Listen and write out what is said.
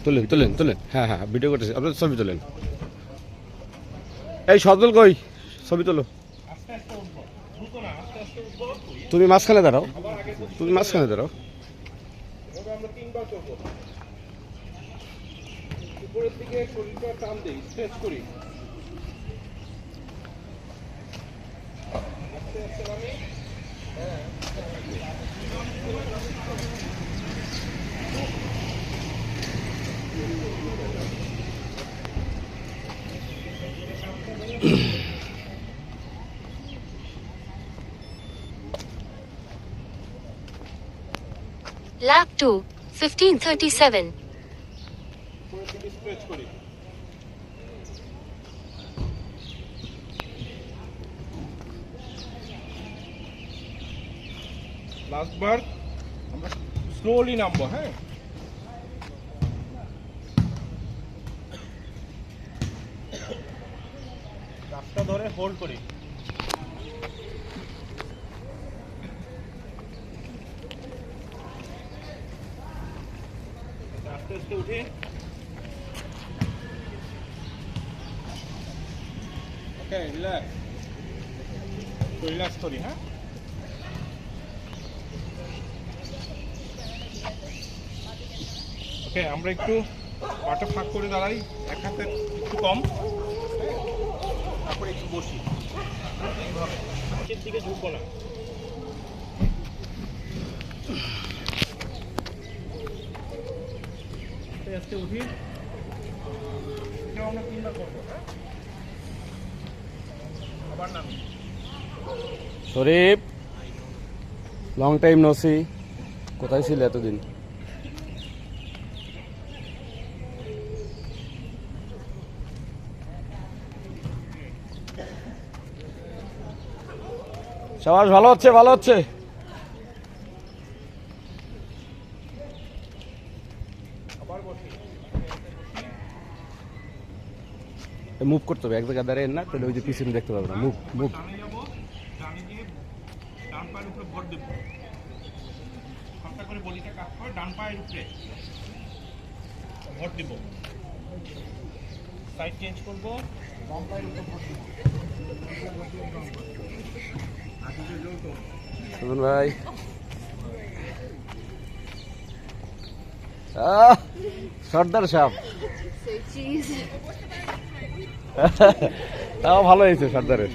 তোলেন তোলেন তোলেন, হ্যাঁ হ্যাঁ ভিডিও করতেছি, আপনার ছবি তোলেন। এই সজল কই, ছবি তোলো। তুমি মাঝখানে দাঁড়াও, তুমি মাঝখানে দাঁড়াও। আমরা 3 বার করব। উপরের দিকে শরীরটা টান দেই, স্ট্রেচ করি। আস্তে আস্তে নামি। Lap 2, 15:37. উপরের দিকে স্ট্রেচ করি। লাস্ট বার আমরা স্লোলি নামবো, হ্যাঁ? রাস্তা ধরে হোল্ড করি। আস্তে আস্তে উঠি। ওকে, রিল্যাক্স। রিল্যাক্স করি, হ্যাঁ? ওকে, আমরা একটু পাটা ফাঁক করে দাঁড়াই, এক হাতে একটু কম, তারপরে একটু বসি। নিচের দিকে ঝুঁকবো না। আস্তে আস্তে উঠি। এটাও আমরা 3 বার করবো, হ্যাঁ? আবার নামি। শরীফ, লং টাইম নসি, কোথায় ছিল এতদিন? সবার ভালো হচ্ছে, ভালো হচ্ছে। আবার বসি। মুভ করতে হবে, এক জায়গায় দাঁড়িয়ে না, তাহলে ওই যে পিছনে দেখতে পাবে না। Move move. ডানে যাবো, ডানে গিয়ে ডান পায়ের উপরে ভর দেবো। হালকা করে বলিটা কাজ করে ডান পায়ের উপরে ভর দেবো। সাইড চেঞ্জ করবো, বাম পায়ের উপরে ভর দেবো। সুমন ভাই, সর্দার সাহেব, তাও ভালো হয়েছে সর্দারের।